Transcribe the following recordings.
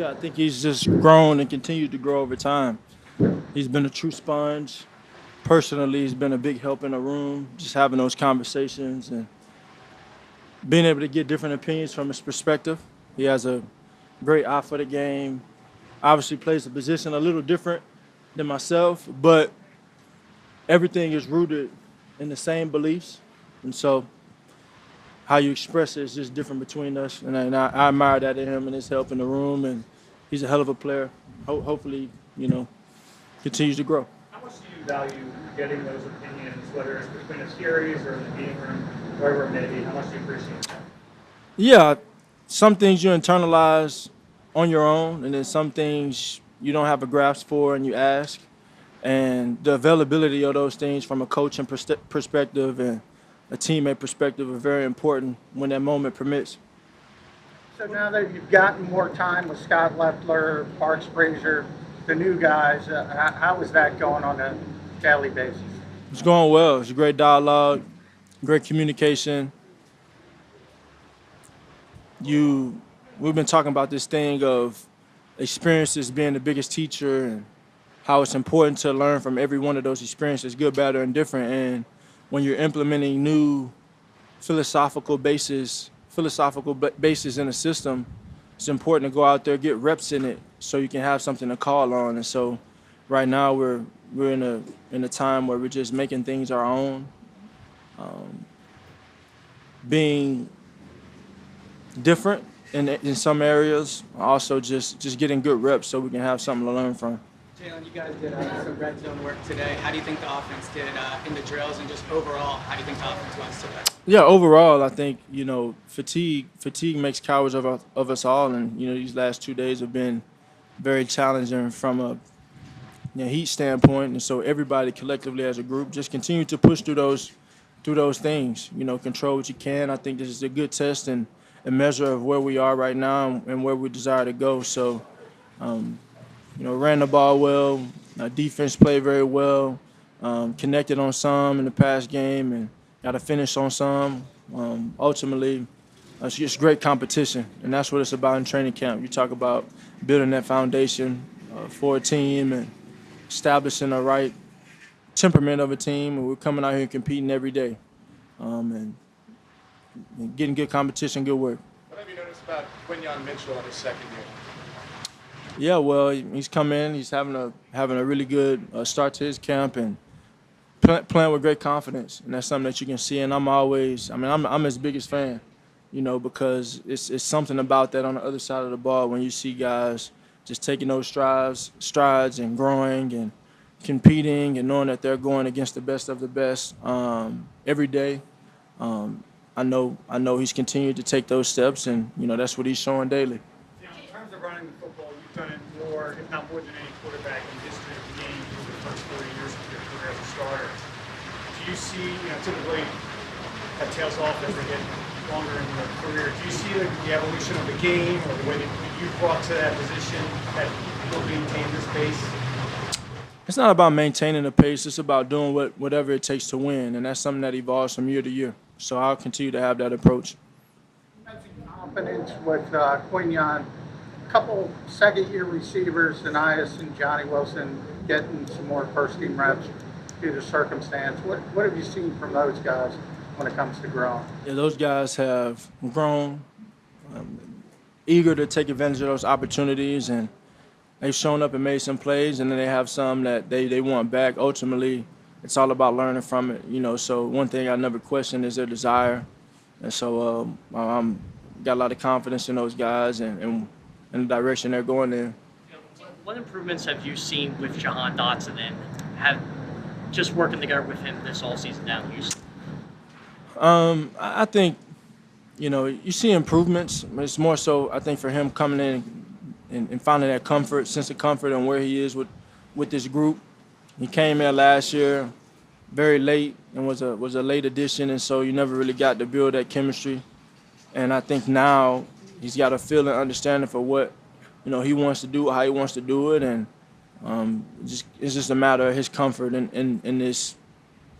Yeah, I think he's just grown and continued to grow over time. He's been a true sponge. Personally, he's been a big help in the room, just having those conversations and being able to get different opinions from his perspective. He has a great eye for the game. Obviously, plays the position a little different than myself, but everything is rooted in the same beliefs. And so how you express it is just different between us. And I admire that in him and his help in the room. And he's a hell of a player. Hopefully, continues to grow. How much do you value getting those opinions, whether it's between a series or in the meeting room, wherever it may be? How much do you appreciate that? Yeah, some things you internalize on your own, and then some things you don't have a grasp for and you ask. And the availability of those things from a coaching perspective and a teammate perspective are very important when that moment permits. So now that you've gotten more time with Scott Leffler, Parks Frazier, the new guys, how is that going on a daily basis? It's going well. It's a great dialogue, great communication. We've been talking about this thing of experiences being the biggest teacher and how it's important to learn from every one of those experiences, good, bad, or indifferent. And when you're implementing new philosophical basis in a system, it's important to go out there, get reps in it, so you can have something to call on. And so, right now we're in a time where we're just making things our own, being different in some areas, also just getting good reps so we can have something to learn from. Jalen, you guys did some red zone work today. How do you think the offense did in the drills, and just overall, how do you think the offense was today? Yeah, overall, I think fatigue makes cowards of us all, and these last 2 days have been very challenging from a heat standpoint, and so everybody collectively as a group just continue to push through those things. Control what you can. I think this is a good test and a measure of where we are right now and where we desire to go. So. Ran the ball well. Defense played very well. Connected on some in the past game and got a finish on some. Ultimately, it's just great competition, and that's what it's about in training camp. You talk about building that foundation for a team and establishing the right temperament of a team, and we're coming out here and competing every day and getting good competition, good work. What have you noticed about Quinyon Mitchell in his second year? Yeah, well, he's come in. He's having a really good start to his camp and playing with great confidence, and that's something that you can see. And I'm his biggest fan, because it's something about that on the other side of the ball when you see guys just taking those strides and growing and competing and knowing that they're going against the best of the best every day. I know he's continued to take those steps, and that's what he's showing daily. In terms of running the football, you've done it more, if not more than any quarterback in the history of the game for the first 4 years of your career as a starter. Do you see, typically that tails off as they get longer in their career. Do you see the evolution of the game or the way that you brought to that position that will maintain this pace? It's not about maintaining the pace. It's about doing whatever it takes to win, and that's something that evolves from year to year. So I'll continue to have that approach. You mentioned confidence with Quinyon. A couple second-year receivers, Anias and Johnny Wilson, getting some more first-team reps due to circumstance. What have you seen from those guys when it comes to growing? Yeah, those guys have grown, eager to take advantage of those opportunities, and they've shown up and made some plays, and then they have some that they want back. Ultimately, it's all about learning from it, So one thing I never question is their desire, and so I'm got a lot of confidence in those guys and the direction they're going in. What improvements have you seen with Jahan Dotson and have just working together with him this all season down? I think, you see improvements. It's more so, I think, for him coming in and finding that sense of comfort and where he is with this group. He came in last year very late and was a late addition, and so you never really got to build that chemistry. And I think now he's got a feel and understanding for what he wants to do, how he wants to do it, and it's just a matter of his comfort in this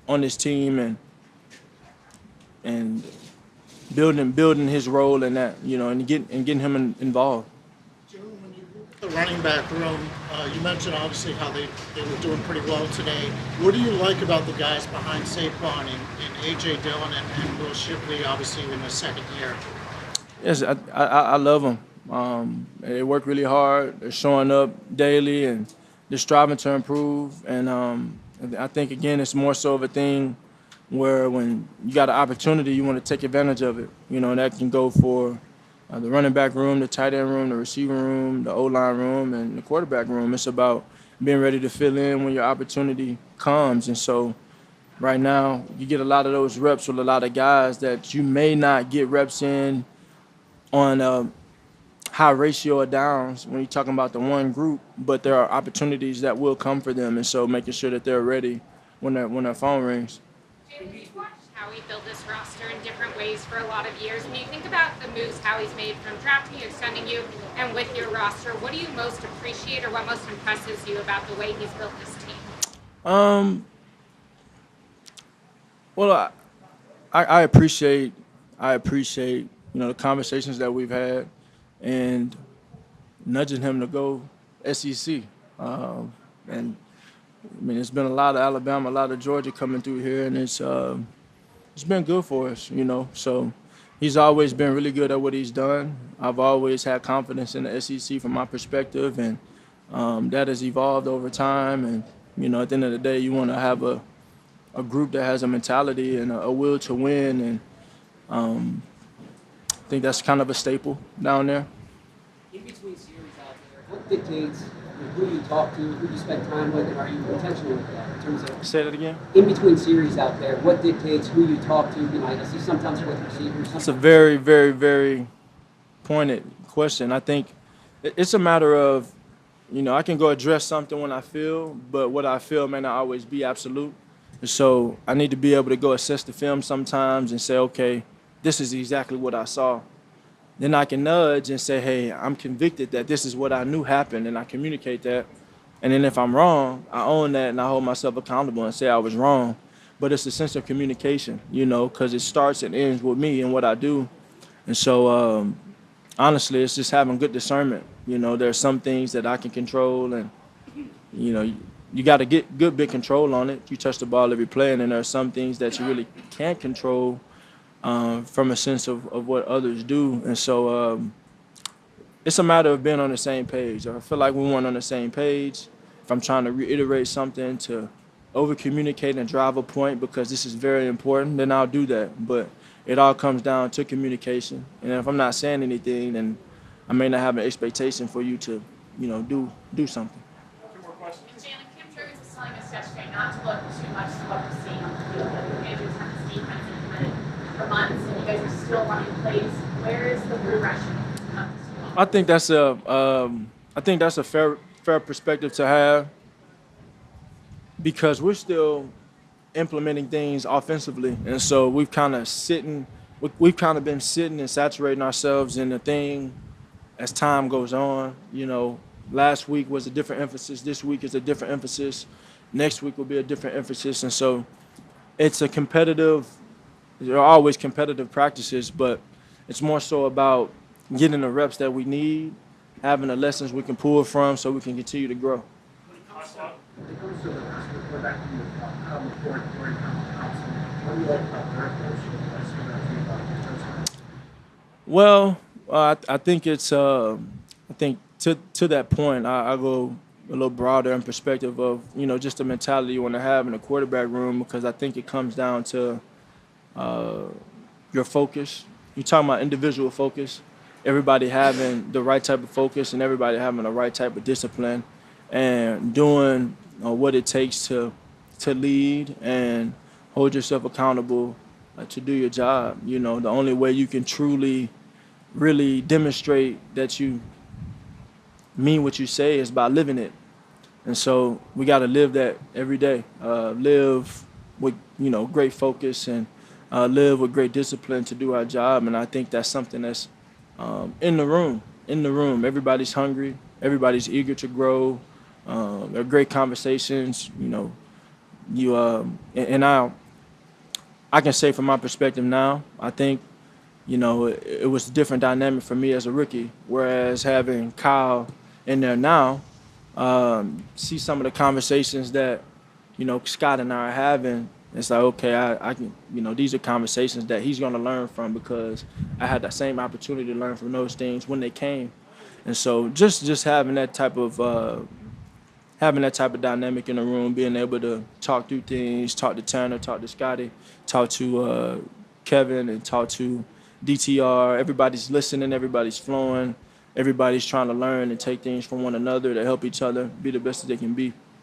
on this team and building his role in that, and getting him involved. Jalen, when you The running back room, you mentioned obviously how they were doing pretty well today. What do you like about the guys behind Saquon and A.J. Dillon and Will Shipley, obviously in their second year? Yes, I love them. They work really hard. They're showing up daily and they're striving to improve. And I think, again, it's more so of a thing where when you got an opportunity, you want to take advantage of it. You know, that can go for the running back room, the tight end room, the receiver room, the O-line room, and the quarterback room. It's about being ready to fill in when your opportunity comes. And so right now, you get a lot of those reps with a lot of guys that you may not get reps in on a high ratio of downs when you're talking about the one group, but there are opportunities that will come for them. And so making sure that they're ready when their phone rings. Jalen, you've watched Howie build this roster in different ways for a lot of years. When you think about the moves Howie's made from drafting you, extending you, and with your roster, what do you most appreciate or what most impresses you about the way he's built this team? Well, I appreciate the conversations that we've had and nudging him to go SEC. And I mean, it's been a lot of Alabama, a lot of Georgia coming through here, and it's been good for us, you know. So he's always been really good at what he's done. I've always had confidence in the SEC from my perspective, and that has evolved over time. And you know, at the end of the day, you want to have a group that has a mentality and a will to win, and I think that's kind of a staple down there. In between series out there, what dictates who you talk to, who you spend time with, and are you intentional with that in terms of? Say that again? In between series out there, what dictates who you talk to? You know, I see sometimes with receivers. That's a very, very, very pointed question. I think it's a matter of, you know, I can go address something when I feel, but what I feel may not always be absolute. So I need to be able to go assess the film sometimes and say, okay, this is exactly what I saw. Then I can nudge and say, hey, I'm convicted that this is what I knew happened, and I communicate that. And then if I'm wrong, I own that and I hold myself accountable and say I was wrong. But it's a sense of communication, you know, because it starts and ends with me and what I do. And so honestly, it's just having good discernment. You know, there's some things that I can control, and, you know, you got to get good big control on it. You touch the ball every play, and then there are some things that you really can't control from a sense of what others do. And so it's a matter of being on the same page. I feel like we weren't on the same page. If I'm trying to reiterate something to over-communicate and drive a point because this is very important, then I'll do that. But it all comes down to communication. And if I'm not saying anything, then I may not have an expectation for you to, you know, do something. Jalen, Kim Turner's was telling us yesterday not to look too much to what we're seeing on the field. That the managers have this defense implemented for months, and you guys are still running plays. Where is the progression? I think that's a fair perspective to have because we're still implementing things offensively, and so we've kind of been sitting and saturating ourselves in the thing as time goes on. You know, last week was a different emphasis. This week is a different emphasis. Next week will be a different emphasis, and so it's a competitive. There are always competitive practices, but it's more so about getting the reps that we need, having the lessons we can pull from so we can continue to grow. Well, I think it's I think to that point, I go a little broader in perspective of, you know, just the mentality you want to have in the quarterback room, because I think it comes down to your focus. You're talking about individual focus. Everybody having the right type of focus and everybody having the right type of discipline and doing what it takes to lead and hold yourself accountable to do your job. You know, the only way you can truly, really demonstrate that you mean what you say is by living it. And so we got to live that every day. Live with, you know, great focus and live with great discipline to do our job. And I think that's something that's in the room. Everybody's hungry. Everybody's eager to grow. There are great conversations. You know, and I can say from my perspective now, I think, you know, it was a different dynamic for me as a rookie, whereas having Kyle in there now, see some of the conversations that, you know, Scott and I are having. It's like, okay, I can, you know, these are conversations that he's going to learn from because I had that same opportunity to learn from those things when they came. And so just having that type of dynamic in the room, being able to talk through things, talk to Tanner, talk to Scotty, talk to Kevin, and talk to DTR. Everybody's listening, everybody's flowing, everybody's trying to learn and take things from one another to help each other be the best that they can be.